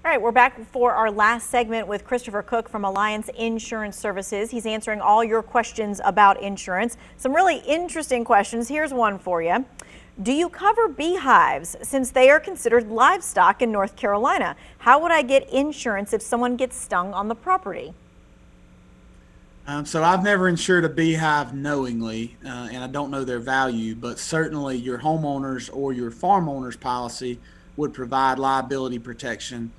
All right, we're back for our last segment with Christopher Cook from Alliance Insurance Services. He's answering all your questions about insurance. Some really interesting questions. Here's one for you. Do you cover beehives since they are considered livestock in North Carolina? How would I get insurance if someone gets stung on the property? So I've never insured a beehive knowingly, and I don't know their value, but certainly your homeowners or your farm owner's policy would provide liability protection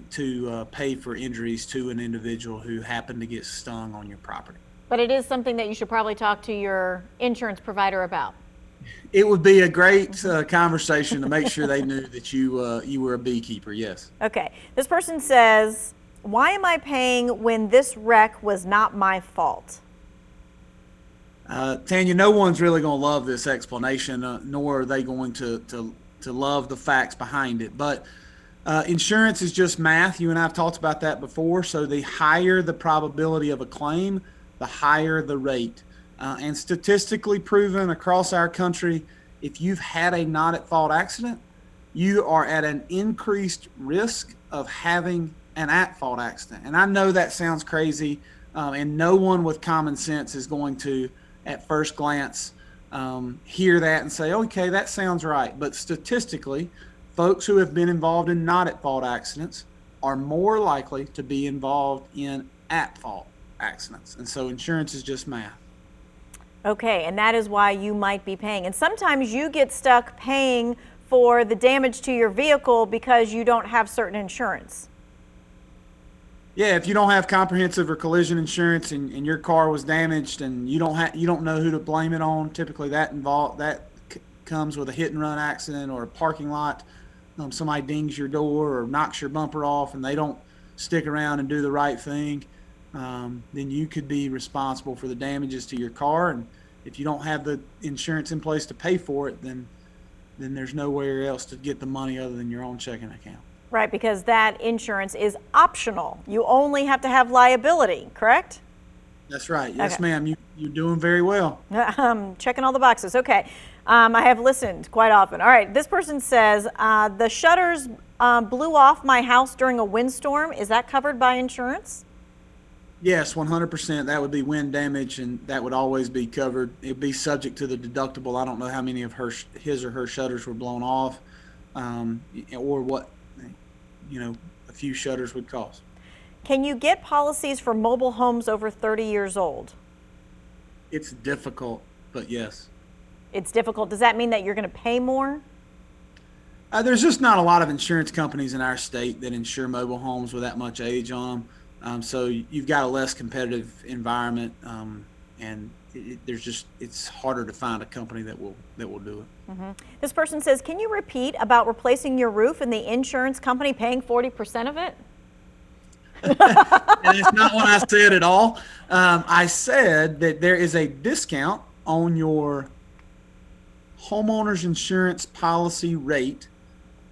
to pay for injuries to an individual who happened to get stung on your property. But it is something that you should probably talk to your insurance provider about. It would be a great conversation to make sure they knew that you were a beekeeper, yes. Okay, this person says, why am I paying when this wreck was not my fault? Tanya, no one's really going to love this explanation, nor are they going to love the facts behind it. But insurance is just math. You and I have talked about that before. So the higher the probability of a claim, the higher the rate. And statistically proven across our country, if you've had a not at fault accident, you are at an increased risk of having an at fault accident. And I know that sounds crazy, and no one with common sense is going to, at first glance, hear that and say, okay, that sounds right. But statistically, folks who have been involved in not at fault accidents are more likely to be involved in at fault accidents. And so insurance is just math. Okay, and that is why you might be paying. And sometimes you get stuck paying for the damage to your vehicle because you don't have certain insurance. Yeah, if you don't have comprehensive or collision insurance and your car was damaged and you don't know who to blame it on, typically that comes with a hit and run accident or a parking lot. Somebody dings your door or knocks your bumper off and they don't stick around and do the right thing. Then you could be responsible for the damages to your car. And if you don't have the insurance in place to pay for it, then there's nowhere else to get the money other than your own checking account. Right, because that insurance is optional. You only have to have liability, correct? That's right. Yes, Okay. ma'am. You're doing very well. Checking all the boxes. Okay. I have listened quite often. All right. This person says, the shutters blew off my house during a windstorm. Is that covered by insurance? Yes, 100%. That would be wind damage, and that would always be covered. It would be subject to the deductible. I don't know how many of his or her shutters were blown off, or what a few shutters would cost. Can you get policies for mobile homes over 30 years old? It's difficult, but yes. It's difficult. Does that mean that you're going to pay more? There's just not a lot of insurance companies in our state that insure mobile homes with that much age on them. So you've got a less competitive environment, and it's harder to find a company that will do it. Mm-hmm. This person says, can you repeat about replacing your roof and the insurance company paying 40% of it? And it's not what I said at all. I said that there is a discount on your homeowner's insurance policy rate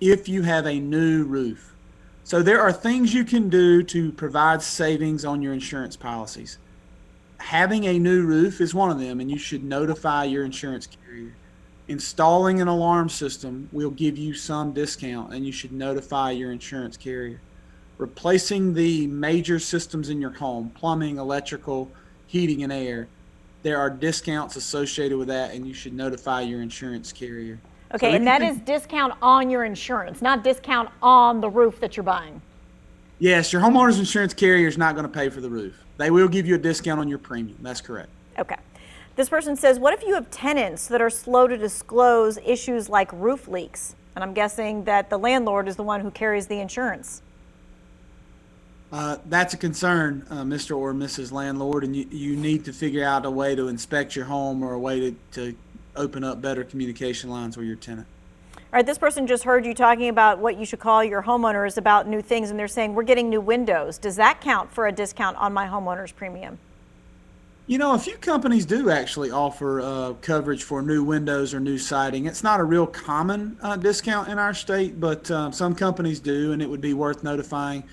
if you have a new roof. So there are things you can do to provide savings on your insurance policies. Having a new roof is one of them, and you should notify your insurance carrier. Installing an alarm system will give you some discount, and you should notify your insurance carrier. Replacing the major systems in your home, plumbing, electrical, heating, and air, there are discounts associated with that, and you should notify your insurance carrier. Okay, so and that is discount on your insurance, not discount on the roof that you're buying. Yes, your homeowner's insurance carrier is not going to pay for the roof. They will give you a discount on your premium. That's correct. Okay. This person says, what if you have tenants that are slow to disclose issues like roof leaks? And I'm guessing that the landlord is the one who carries the insurance. That's a concern, Mr. or Mrs. Landlord, and you need to figure out a way to inspect your home or a way to open up better communication lines with your tenant. All right, this person just heard you talking about what you should call your homeowners about new things, and they're saying, we're getting new windows. Does that count for a discount on my homeowner's premium? You know, a few companies do actually offer coverage for new windows or new siding. It's not a real common discount in our state, but some companies do, and it would be worth notifying.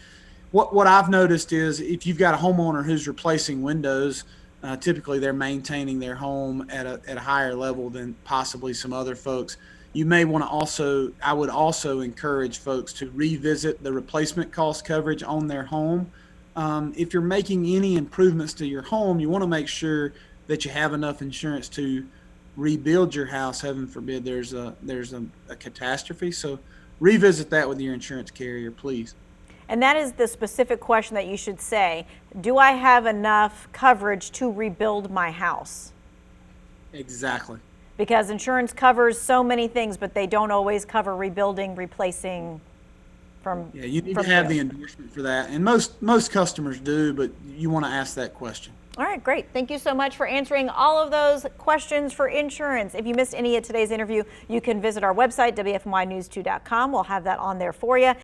What I've noticed is if you've got a homeowner who's replacing windows, typically they're maintaining their home at a higher level than possibly some other folks. you may want to I would also encourage folks to revisit the replacement cost coverage on their home. If you're making any improvements to your home, you want to make sure that you have enough insurance to rebuild your house. Heaven forbid there's a catastrophe. So revisit that with your insurance carrier, please. And that is the specific question that you should say. Do I have enough coverage to rebuild my house? Exactly. Because insurance covers so many things, but they don't always cover rebuilding, replacing from. Yeah, you need to have the endorsement for that. And most customers do, but you want to ask that question. All right, great. Thank you so much for answering all of those questions for insurance. If you missed any of today's interview, you can visit our website, WFNYnews2.com. We'll have that on there for you.